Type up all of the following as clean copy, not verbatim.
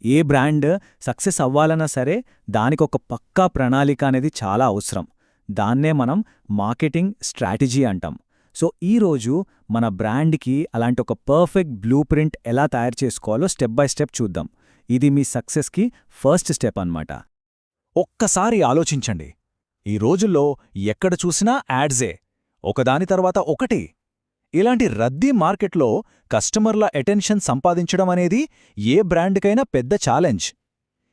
ఏ brand success అవ్వాలన్నా సరే దానికొక పక్కా ప్రణాళిక అనేది చాలా అవసరం. దాన్నే మనం మార్కెటింగ్ స్ట్రాటజీ అంటాం. సో ఈరోజు మన బ్రాండ్కి అలాంటి ఒక పర్ఫెక్ట్ బ్లూ ప్రింట్ ఎలా తయారు చేసుకోవాలో స్టెప్ బై స్టెప్ చూద్దాం. ఇది మీ సక్సెస్కి ఫస్ట్ స్టెప్ అన్నమాట. ఒక్కసారి ఆలోచించండి. ఈ రోజుల్లో ఎక్కడ చూసినా యాడ్సే, ఒకదాని తర్వాత ఒకటి. ఇలాంటి రద్దీ మార్కెట్లో కస్టమర్ల అటెన్షన్ సంపాదించడం అనేది ఏ బ్రాండ్కైనా పెద్ద ఛాలెంజ్.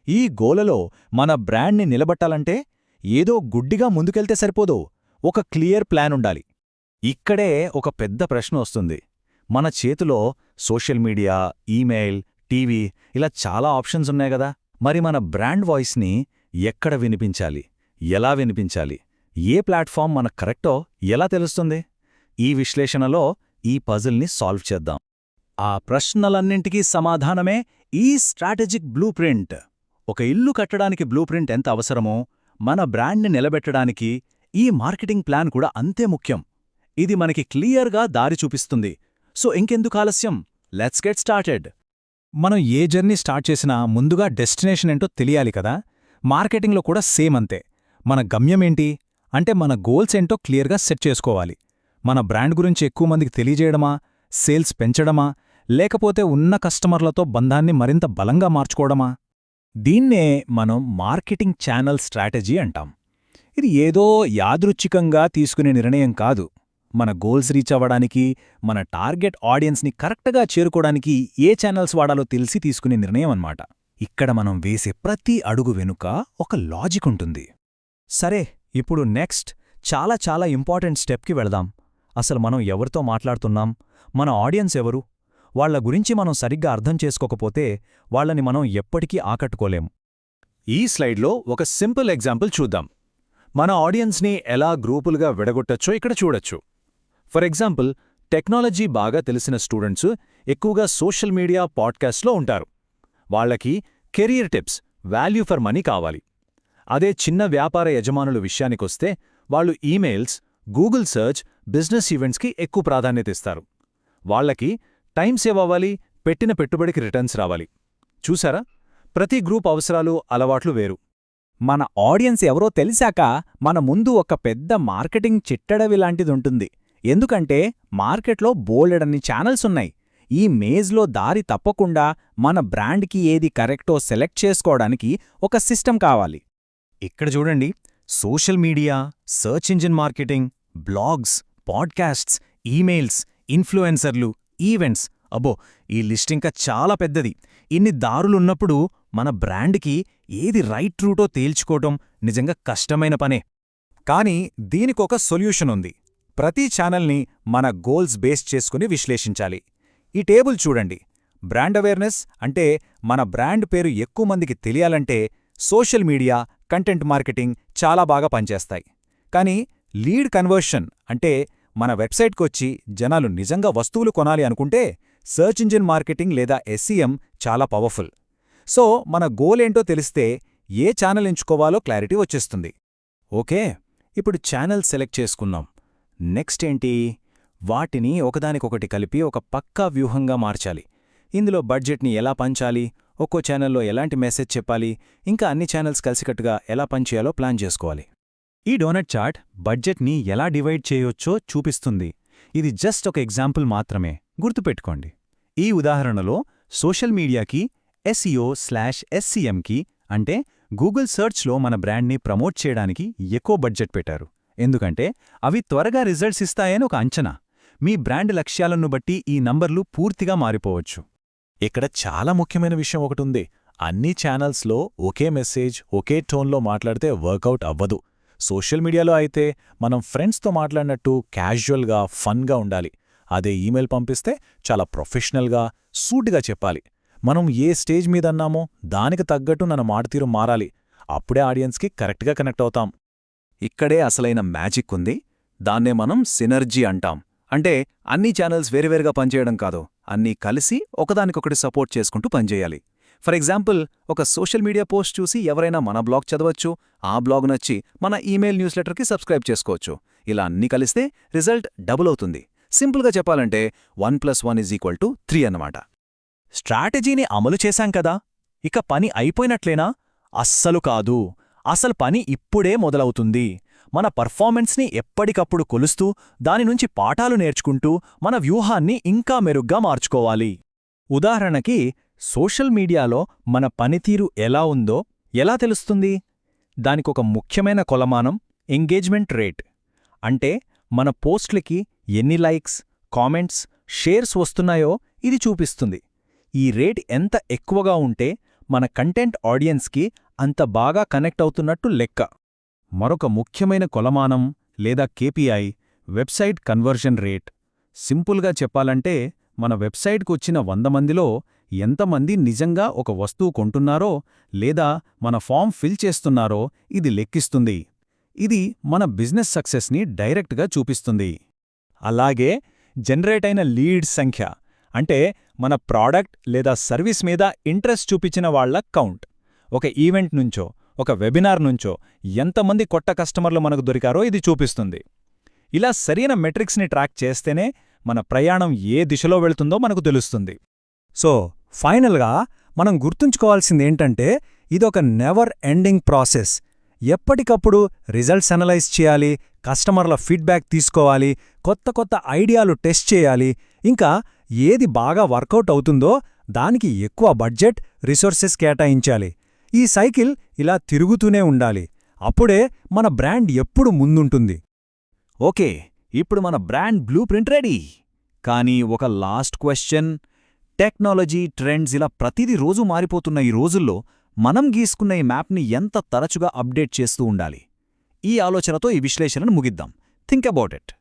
ఈ గోలలో మన బ్రాండ్ని నిలబట్టాలంటే ఏదో గుడ్డిగా ముందుకెళ్తే సరిపోదు, ఒక క్లియర్ ప్లాన్ ఉండాలి. ఇక్కడే ఒక పెద్ద ప్రశ్న వస్తుంది. మన చేతిలో సోషల్ మీడియా, ఈమెయిల్, టీవీ ఇలా చాలా ఆప్షన్స్ ఉన్నాయి కదా. మరి మన బ్రాండ్ వాయిస్ని ఎక్కడ వినిపించాలి, ఎలా వినిపించాలి, ఏ ప్లాట్ఫామ్ మనకు కరెక్టో ఎలా తెలుస్తుంది? ఈ విశ్లేషణలో ఈ పజిల్ని సాల్వ్ చేద్దాం. ఆ ప్రశ్నలన్నింటికీ సమాధానమే ఈ స్ట్రాటజిక్ బ్లూ ప్రింట్. ఒక ఇల్లు కట్టడానికి బ్లూ ప్రింట్ ఎంత అవసరమో, మన బ్రాండ్ని నిలబెట్టడానికి ఈ మార్కెటింగ్ ప్లాన్ కూడా అంతే ముఖ్యం. ఇది మనకి క్లియర్గా దారి చూపిస్తుంది. సో ఇంకెందుకు ఆలస్యం, లెట్స్ గెట్ స్టార్టెడ్. మనం ఏ జర్నీ స్టార్ట్ చేసినా ముందుగా డెస్టినేషన్ ఏంటో తెలియాలి కదా. మార్కెటింగ్లో కూడా సేమ్ అంతే. మన గమ్యమేంటి అంటే మన గోల్స్ ఏంటో క్లియర్గా సెట్ చేసుకోవాలి. మన బ్రాండ్ గురించి ఎక్కువ మందికి తెలియజేయడమా, సేల్స్ పెంచడమా, లేకపోతే ఉన్న కస్టమర్లతో బంధాన్ని మరింత బలంగా మార్చుకోవడమా? దీన్నే మనం మార్కెటింగ్ ఛానల్ స్ట్రాటజీ అంటాం. ఇది ఏదో యాదృచ్ఛికంగా తీసుకునే నిర్ణయం కాదు. మన గోల్స్ రీచ్ అవ్వడానికి, మన టార్గెట్ ఆడియన్స్ని కరెక్ట్గా చేరుకోవడానికి ఏ ఛానల్స్ వాడాలో తెలిసి తీసుకునే నిర్ణయం అన్నమాట. ఇక్కడ మనం వేసే ప్రతి అడుగు వెనుక ఒక లాజిక్ ఉంటుంది. సరే, ఇప్పుడు నెక్స్ట్ చాలా చాలా ఇంపార్టెంట్ స్టెప్కి వెళదాం. అసలు మనం ఎవరితో మాట్లాడుతున్నాం, మన ఆడియన్స్ ఎవరు, వాళ్ల గురించి మనం సరిగ్గా అర్థం చేసుకోకపోతే వాళ్లని మనం ఎప్పటికీ ఆకట్టుకోలేం. ఈ స్లైడ్లో ఒక సింపుల్ ఎగ్జాంపుల్ చూద్దాం. మన ఆడియన్స్ని ఎలా గ్రూపులుగా విడగొట్టచ్చో ఇక్కడ చూడొచ్చు. ఫర్ ఎగ్జాంపుల్, టెక్నాలజీ బాగా తెలిసిన స్టూడెంట్స్ ఎక్కువగా సోషల్ మీడియా, పాడ్కాస్ట్లో ఉంటారు. వాళ్లకి career tips, value for money కావాలి. అదే చిన్న వ్యాపార యజమానుల విషయానికొస్తే వాళ్ళు ఈమెయిల్స్, గూగుల్ సర్చ్, బిజినెస్ ఈవెంట్స్కి ఎక్కువ ప్రాధాన్యత ఇస్తారు. వాళ్లకి టైం సేవ్ అవ్వాలి, పెట్టిన పెట్టుబడికి రిటర్న్స్ రావాలి. చూసారా, ప్రతి గ్రూప్ అవసరాలు, అలవాట్లు వేరు. మన ఆడియన్స్ ఎవరో తెలిసాక మన ముందు ఒక పెద్ద మార్కెటింగ్ చిట్టడవిలాంటిదుంటుంది. ఎందుకంటే మార్కెట్లో బోలెడన్ని ఛానల్స్ ఉన్నాయి. ఈ మేజ్లో దారి తప్పకుండా మన బ్రాండ్కి ఏది కరెక్టో సెలెక్ట్ చేసుకోవడానికి ఒక సిస్టమ్ కావాలి. ఇక్కడ చూడండి, social media, search engine marketing, blogs, podcasts, emails, ఇన్ఫ్లుయెన్సర్లు, ఈవెంట్స్, అబ్బో ఈ లిస్ట్ ఇంకా చాలా పెద్దది. ఇన్ని దారులున్నప్పుడు మన బ్రాండ్కి ఏది రైట్ రూటో తేల్చుకోవటం నిజంగా కష్టమైన పనే. కానీ దీనికొక సొల్యూషన్ ఉంది. ప్రతి ఛానల్ని మన గోల్స్ బేస్ చేసుకుని విశ్లేషించాలి. ఈ టేబుల్ చూడండి. బ్రాండ్ అవేర్నెస్ అంటే మన బ్రాండ్ పేరు ఎక్కువ మందికి తెలియాలంటే సోషల్ మీడియా, కంటెంట్ మార్కెటింగ్ చాలా బాగా పనిచేస్తాయి. కానీ లీడ్ కన్వర్షన్ అంటే మన వెబ్సైట్కొచ్చి జనాలు నిజంగా వస్తువులు కొనాలి అనుకుంటే సర్చ్ ఇంజిన్ మార్కెటింగ్ లేదా ఎస్ఈఎం చాలా పవర్ఫుల్. సో మన గోల్ ఏంటో తెలిస్తే ఏ ఛానల్ ఎంచుకోవాలో క్లారిటీ వచ్చేస్తుంది. ఓకే, ఇప్పుడు ఛానల్ సెలెక్ట్ చేసుకున్నాం. నెక్స్ట్ ఏంటి? వాటిని ఒకదానికొకటి కలిపి ఒక పక్కా వ్యూహంగా మార్చాలి. ఇందులో బడ్జెట్ని ఎలా పంచాలి, ఒక్కో ఛానల్లో ఎలాంటి మెసేజ్ చెప్పాలి, ఇంకా అన్ని ఛానల్స్ కలిసికట్టుగా ఎలా పనిచేయాలో ప్లాన్ చేసుకోవాలి. ఈ డోనట్ చార్ట్ బడ్జెట్ని ఎలా డివైడ్ చేయొచ్చో చూపిస్తుంది. ఇది జస్ట్ ఒక ఎగ్జాంపుల్ మాత్రమే, గుర్తుపెట్టుకోండి. ఈ ఉదాహరణలో సోషల్ మీడియాకి SEO/SCMకి అంటే గూగుల్ సర్చ్లో మన బ్రాండ్ని ప్రమోట్ చేయడానికి ఎక్కువ బడ్జెట్ పెట్టారు. ఎందుకంటే అవి త్వరగా రిజల్ట్స్ ఇస్తాయని ఒక అంచనా. మీ బ్రాండ్ లక్ష్యాలను బట్టి ఈ నంబర్లు పూర్తిగా మారిపోవచ్చు. ఇక్కడ చాలా ముఖ్యమైన విషయం ఒకటుంది. అన్ని ఛానల్స్లో ఒకే మెసేజ్, ఒకే టోన్లో మాట్లాడితే వర్కౌట్ అవ్వదు. సోషల్ మీడియాలో అయితే మనం ఫ్రెండ్స్తో మాట్లాడినట్టు క్యాజువల్గా, ఫన్గా ఉండాలి. అదే ఈమెయిల్ పంపిస్తే చాలా ప్రొఫెషనల్గా, సూటిగా చెప్పాలి. మనం ఏ స్టేజ్ మీదన్నామో దానికి తగ్గట్టు మన మాటతీరు మారాలి. అప్పుడే ఆడియన్స్కి కరెక్ట్గా కనెక్ట్ అవుతాం. ఇక్కడే అసలైన మ్యాజిక్ ఉంది. దాన్నే మనం సినర్జీ అంటాం. అంటే అన్ని ఛానల్స్ వేరువేరుగా పనిచేయడం కాదు, అన్నీ కలిసి ఒకదానికొకటి సపోర్ట్ చేసుకుంటూ పనిచేయాలి. ఫర్ ఎగ్జాంపుల్, ఒక సోషల్ మీడియా పోస్ట్ చూసి ఎవరైనా మన బ్లాగ్ చదవచ్చు, ఆ బ్లాగ్ నచ్చి మన ఈమెయిల్ న్యూస్ లెటర్కి సబ్స్క్రైబ్ చేసుకోవచ్చు. ఇలా అన్నీ కలిస్తే రిజల్ట్ డబుల్ అవుతుంది. సింపుల్గా చెప్పాలంటే 1+1=3 అన్నమాట. స్ట్రాటజీని అమలు చేశాం కదా, ఇక పని అయిపోయినట్లేనా? అస్సలు కాదు. అసలు పని ఇప్పుడే మొదలవుతుంది. మన పర్ఫార్మెన్స్ని ఎప్పటికప్పుడు కొలుస్తూ దానినుంచి పాఠాలు నేర్చుకుంటూ మన వ్యూహాన్ని ఇంకా మెరుగ్గా మార్చుకోవాలి. ఉదాహరణకి సోషల్ మీడియాలో మన పనితీరు ఎలా ఉందో ఎలా తెలుస్తుంది? దానికొక ముఖ్యమైన కొలమానం ఎంగేజ్మెంట్ రేట్. అంటే మన పోస్ట్లకి ఎన్ని లైక్స్, కామెంట్స్, షేర్స్ వస్తున్నాయో ఇది చూపిస్తుంది. ఈ రేట్ ఎంత ఎక్కువగా ఉంటే మన కంటెంట్ ఆడియన్స్కి అంత బాగా కనెక్ట్ అవుతున్నట్టు లెక్క. మరొక ముఖ్యమైన కొలమానం లేదా కేపీఐ వెబ్సైట్ కన్వర్షన్ రేట్. సింపుల్గా చెప్పాలంటే మన వెబ్సైట్కు వచ్చిన 100 మందిలో ఎంతమంది నిజంగా ఒక వస్తువు కొంటున్నారో లేదా మన ఫామ్ ఫిల్ చేస్తున్నారో ఇది లెక్కిస్తుంది. ఇది మన బిజినెస్ సక్సెస్ని డైరెక్ట్గా చూపిస్తుంది. అలాగే జనరేట్ అయిన లీడ్స్ సంఖ్య, అంటే మన ప్రాడక్ట్ లేదా సర్వీస్ మీద ఇంట్రెస్ట్ చూపించిన వాళ్ల కౌంట్. ఒక ఈవెంట్ నుంచో ఒక వెబినార్ నుంచో ఎంతమంది కొత్త కస్టమర్లు మనకు దొరికారో ఇది చూపిస్తుంది. ఇలా సరైన మెట్రిక్స్ని ట్రాక్ చేస్తేనే మన ప్రయాణం ఏ దిశలో వెళుతుందో మనకు తెలుస్తుంది. సో ఫైనల్గా మనం గుర్తుంచుకోవాల్సిందేంటంటే ఇదొక నెవర్ ఎండింగ్ ప్రాసెస్. ఎప్పటికప్పుడు రిజల్ట్స్ అనలైజ్ చేయాలి, కస్టమర్ల ఫీడ్బ్యాక్ తీసుకోవాలి, కొత్త కొత్త ఐడియాలు టెస్ట్ చేయాలి, ఇంకా ఏది బాగా వర్కౌట్ అవుతుందో దానికి ఎక్కువ బడ్జెట్, రిసోర్సెస్ కేటాయించాలి. ఈ సైకిల్ ఇలా తిరుగుతూనే ఉండాలి. అప్పుడే మన బ్రాండ్ ఎప్పుడు ముందుంటుంది. ఓకే, ఇప్పుడు మన బ్రాండ్ బ్లూ ప్రింట్ రెడీ. కానీ ఒక లాస్ట్ క్వశ్చన్. టెక్నాలజీ, ట్రెండ్స్ ఇలా ప్రతిదీ రోజు మారిపోతున్న ఈ రోజుల్లో మనం గీసుకున్న ఈ మ్యాప్ని ఎంత తరచుగా అప్డేట్ చేస్తూ ఉండాలి? ఈ ఆలోచనతో ఈ విశ్లేషణను ముగిద్దాం. Think about it.